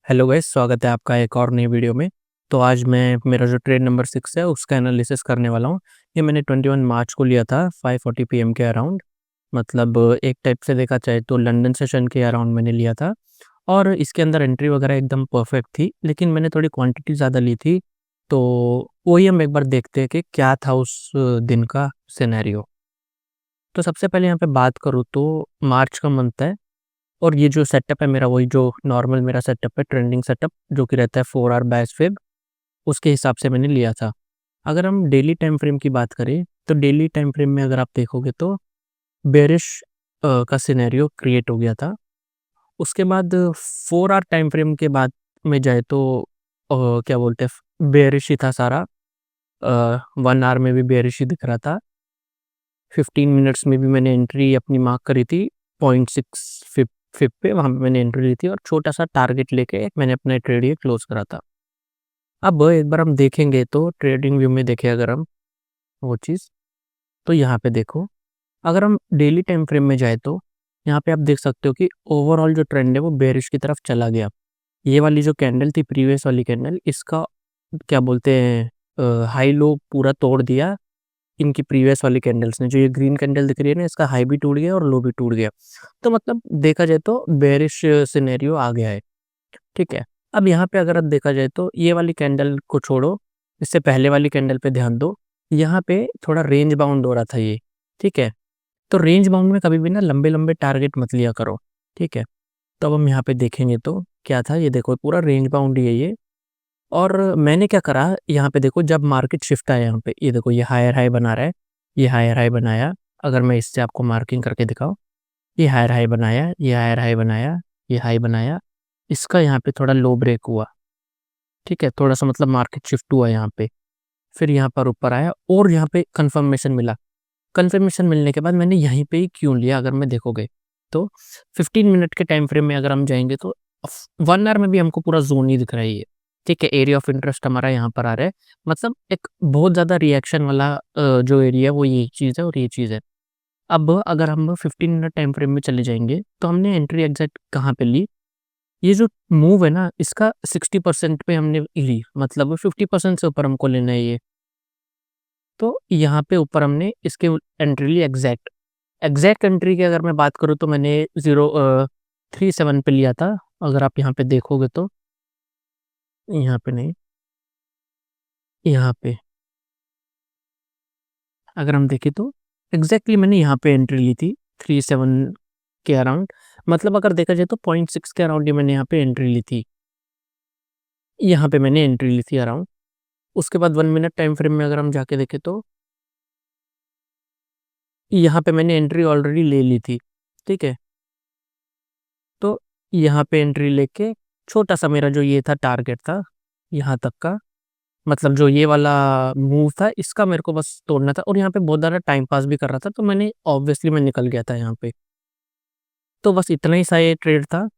Hello guys, स्वागत है आपका एक और नई वीडियो में। तो आज मैं मेरा जो ट्रेड नंबर 6 है उसका एनालिसिस करने वाला हूँ। ये मैंने 21 मार्च को लिया था 5:40 पीएम के अराउंड। मतलब एक टाइप से देखा जाए तो लंदन सेशन के अराउंड मैंने लिया था और इसके अंदर एंट्री वगैरह एकदम परफेक्ट थी, लेकिन मैंने थोड़ी क्वांटिटी ज़्यादा ली थी। तो वही हम एक बार देखते हैं कि क्या था उस दिन का सिनेरियो। तो सबसे पहले यहाँ पे बात करूँ तो मार्च का मंथ है और ये जो सेटअप है मेरा, वही जो नॉर्मल मेरा सेटअप है, ट्रेंडिंग सेटअप जो कि रहता है 4 आवर बैच फेब, उसके हिसाब से मैंने लिया था। अगर हम डेली टाइम फ्रेम की बात करें, तो डेली टाइम फ्रेम में अगर आप देखोगे तो बेरिश का सिनेरियो क्रिएट हो गया था। उसके बाद 4 आवर टाइम फ्रेम के बाद में जाए तो क्या बोलते हैं, बेरिश ही था सारा। 1 आवर में भी बेरिश ही दिख रहा था। 15 मिनट्स में भी मैंने एंट्री अपनी मार्क करी थी 0.6 फिप पे, वहाँ पे मैंने एंट्री ली थी और छोटा-सा टारगेट लेके मैंने अपना ट्रेड ये क्लोज़ करा था। अब एक बार हम देखेंगे तो ट्रेडिंग व्यू में देखें अगर हम वो चीज़, तो यहाँ पे देखो, अगर हम डेली टाइम फ्रेम में जाएँ तो यहाँ पे आप देख सकते हो कि ओवरऑल जो ट्रेंड है वो बेयरिश की तरफ चला गया। ये वाली जो कैंडल थी, प्रीवियस वाली कैंडल, इसका क्या बोलते हैं, हाई लो पूरा तोड़ दिया इनकी प्रीवियस वाली कैंडल्स ने। जो ये ग्रीन कैंडल दिख रही है ना, इसका हाई भी टूट गया और लो भी टूट गया। तो मतलब देखा जाए तो बेयरिश सिनेरियो आ गया है, ठीक है। अब यहाँ पे अगर अब देखा जाए तो ये वाली कैंडल को छोड़ो, इससे पहले वाली कैंडल पे ध्यान दो। यहाँ पे थोड़ा रेंज बाउंड हो रहा था ये, ठीक है। तो रेंज बाउंड में कभी भी ना लंबे-लंबे टारगेट मत लिया करो, ठीक है। तो अब हम यहाँ पे देखेंगे तो क्या था, ये देखो पूरा रेंज बाउंड ही है ये। और मैंने क्या करा, यहाँ पे देखो जब मार्केट शिफ्ट आया यहाँ पे, ये देखो ये हायर हाई बना रहा है, ये हायर हाई बनाया। अगर मैं इससे आपको मार्किंग करके दिखाऊँ, ये हायर हाई बनाया, ये हायर हाई बनाया, ये हाई बनाया, इसका यहाँ पे थोड़ा लो ब्रेक हुआ, ठीक है? थोड़ा-सा मतलब मार्केट शिफ्ट हुआ यहाँ पे, फिर यहाँ पर ऊपर आया और यहाँ पे कन्फर्मेशन मिला। कन्फर्मेशन मिलने के बाद मैंने यहीं पे ही क्यों लिया, अगर मैं देखोगे तो 15 मिनट के टाइम फ्रेम में अगर हम जाएँगे तो 1 आवर में भी हमको पूरा ज़ोन ही दिख रहा है ये, ठीक है? एरिया ऑफ इंटरेस्ट हमारा यहाँ पर आ रहा है। मतलब एक बहुत ज़्यादा रिएक्शन वाला जो एरिया है वो ये चीज़ है और ये चीज़ है। अब अगर हम 15 मिनट टाइम फ्रेम में चले जाएँगे, तो हमने एंट्री एग्ज़ैक्ट कहाँ पे ली? ये जो मूव है ना, इसका 60% पे हमने ली, मतलब 50% से ऊपर हमको लेना है ये। तो यहाँ पे ऊपर हमने इसके एंट्री ली एग्ज़ैक्ट। एग्ज़ैक्ट एंट्री की अगर मैं बात करूँ तो मैंने 37 पे लिया था। अगर आप यहाँ पे देखोगे तो, यहाँ पे नहीं, यहाँ पे अगर हम देखें तो एग्ज़ैक्टली मैंने यहाँ पे एंट्री ली थी 37 के अराउंड। मतलब अगर देखा जाए तो 0.6 के अराउंड ही मैंने यहाँ पे एंट्री ली थी। यहाँ पे मैंने एंट्री ली थी अराउंड। उसके बाद 1 मिनट टाइम फ्रेम में अगर हम जाके देखें तो यहाँ पे मैंने एंट्री ऑलरेडी ले ली थी, ठीक है? तो यहाँ पे एंट्री लेके छोटा-सा मेरा जो ये था टारगेट था, यहाँ तक का, मतलब जो ये वाला मूव था इसका मेरे को बस तोड़ना था और यहाँ पे बहुत ज़्यादा टाइम पास भी कर रहा था, तो मैंने ऑब्वियसली मैं निकल गया था यहाँ पे। तो बस इतना ही सा ये ट्रेड था,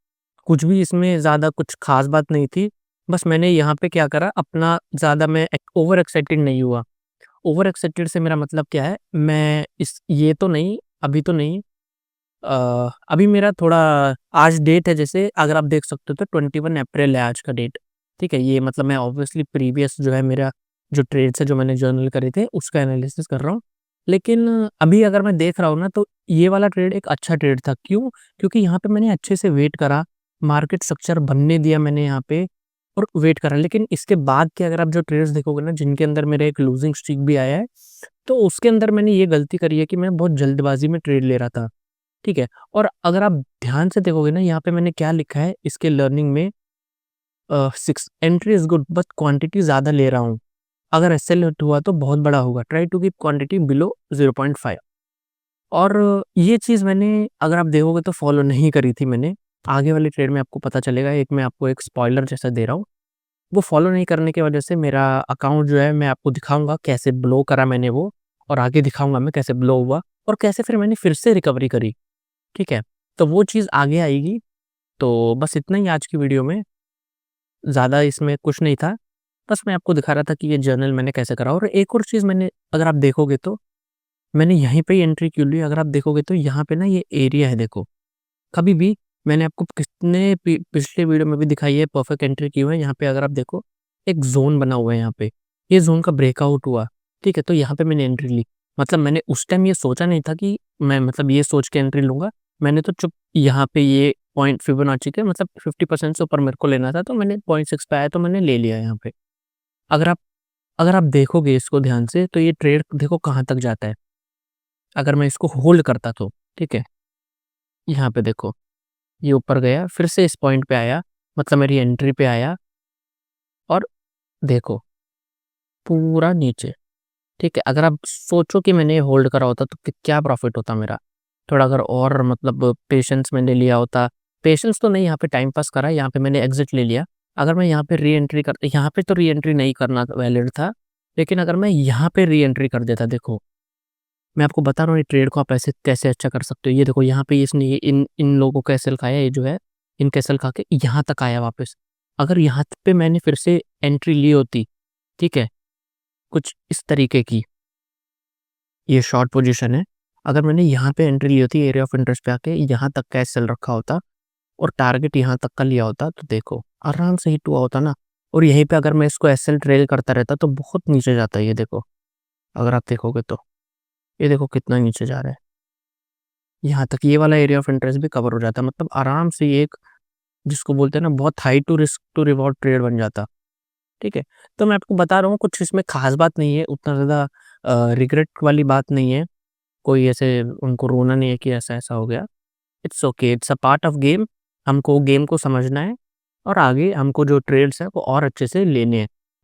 कुछ भी इसमें ज़्यादा कुछ ख़ास बात नहीं थी। बस मैंने यहाँ पे क्या करा, अपना ज़्यादा मैं ओवर एक्साइटेड नहीं हुआ। ओवर एक्साइटेड से मेरा मतलब क्या है, मैं इस ये तो नहीं, अभी तो नहीं, अभी मेरा थोड़ा, आज डेट है, जैसे अगर आप देख सकते हो तो 21 अप्रैल है आज का डेट, ठीक है? ये मतलब मैं ऑब्वियसली प्रीवियस जो है मेरा जो ट्रेड्स है जो मैंने जर्नल करे थे उसका एनालिसिस कर रहा हूँ। लेकिन अभी अगर मैं देख रहा हूँ ना, तो ये वाला ट्रेड एक अच्छा ट्रेड था। क्यों? क्योंकि यहाँ पे मैंने अच्छे से वेट करा, मार्केट स्ट्रक्चर बनने दिया मैंने यहाँ पे और वेट करा। लेकिन इसके बाद के अगर आप जो ट्रेड्स देखोगे ना, जिनके अंदर मेरा एक लूज़िंग स्ट्रीक भी आया है, तो उसके अंदर मैंने ये गलती करी है कि मैं बहुत जल्दबाज़ी में ट्रेड ले रहा था। ठीक है? और अगर आप ध्यान से देखोगे ना, यहाँ पे मैंने क्या लिखा है इसके लर्निंग में, 6 entry is good but quantity ज़्यादा ले रहा हूँ। अगर एसएल हिट हुआ तो बहुत बड़ा होगा। Try to keep quantity below 0.5। और ये चीज़ मैंने, अगर आप देखोगे तो फॉलो नहीं करी थी मैंने। आगे वाले ट्रेड में आपको पता चलेगा, एक मैं आपको एक स्पॉइलर जैसा दे रहा हूँ। वो फॉलो नहीं करने की वजह से मेरा अकाउंट जो है, मैं आपको दिखाऊँगा कैसे ब्लो करा मैंने वो, और आगे दिखाऊँगा मैं कैसे ब्लो हुआ और कैसे फिर मैंने फिर से रिकवरी करी। ठीक है? तो वो चीज़ आगे आएगी। तो बस इतना ही आज की वीडियो में, ज़्यादा इसमें कुछ नहीं था। बस मैं आपको दिखा रहा था कि ये जर्नल मैंने कैसे करा। और एक और चीज़ मैंने, अगर आप देखोगे तो, मैंने यहीं पे ही एंट्री क्यों ली, अगर आप देखोगे तो यहाँ पे ना ये एरिया है देखो, कभी भी मैंने आपको कितने पिछले वीडियो में भी दिखाई है, परफेक्ट एंट्री की हुई है। यहाँ पे अगर आप देखो, एक ज़ोन बना हुआ है यहाँ पे, ये ज़ोन का ब्रेकआउट हुआ, ठीक है? तो यहाँ पे मैंने एंट्री ली। मतलब मैंने उस टाइम ये सोचा नहीं था कि मैं मतलब ये सोच के एंट्री लूँगा। मैंने तो चुप यहाँ पे ये पॉइंट फिबोनाची के मतलब 50% से ऊपर मेरे को लेना था, तो मैंने 0.6 पे आया तो मैंने ले लिया यहाँ पे। अगर आप अगर आप देखोगे इसको ध्यान से, तो ये ट्रेड देखो कहाँ तक जाता है। अगर मैं इसको होल्ड करता तो, ठीक है? यहाँ पे देखो, ये ऊपर गया, फिर से इस पॉइंट पे आया, मतलब मेरी एंट्री पे आया और देखो, पूरा नीचे, ठीक है? अगर आप सोचो कि मैंने होल्ड करा होता तो क्या प्रॉफ़िट होता मेरा? थोड़ा अगर और मतलब पेशेंस मैंने लिया होता, पेशेंस तो नहीं, यहाँ पे टाइम पास करा, यहाँ पे मैंने एग्ज़िट ले लिया। अगर मैं यहाँ पे री-एंट्री करता, यहाँ पे तो री-एंट्री नहीं करना वैलिड था, लेकिन अगर मैं यहाँ पे री-एंट्री कर देता, देखो, मैं आपको बता रहा हूँ ये ट्रेड को आप ऐसे कैसे अच्छा कर सकते हो। ये देखो यहाँ पे इसने ये इन इन लोगों को कैसल खाया, ये जो है, इन कैसल खा के यहाँ तक आया वापस। अगर यहाँ पे मैंने फिर से एंट्री ली होती, ठीक है? कुछ इस तरीके की, ये शॉर्ट पोजीशन है। अगर मैंने यहाँ पे एंट्री ली होती एरिया ऑफ इंटरेस्ट पे आके, यहाँ तक का सेल रखा होता और टारगेट यहाँ तक का लिया होता, तो देखो आराम से हिट हुआ होता ना। और यहीं पे अगर मैं इसको एसएल ट्रेल करता रहता तो बहुत नीचे जाता है, ये देखो। अगर आप देखोगे तो, ये देखो कितना नीचे जा रहा है। यहाँ तक ये वाला एरिया ऑफ इंटरेस्ट भी कवर हो जाता, मतलब आराम से ये एक, जिसको बोलते हैं ना, बहुत high to risk to reward trade बन जाता, ठीक है? तो मैं आपको बता रहा हूँ, कुछ इसमें ख़ास बात नहीं है, उतना ज़्यादा रिग्रेट वाली बात नहीं है। कोई ऐसे उनको रोना नहीं है कि ऐसा-ऐसा हो गया। It's okay, it's a part of game. हमको गेम को समझना है और आगे हमको जो ट्रेड्स हैं वो और अच्छे से लेने हैं।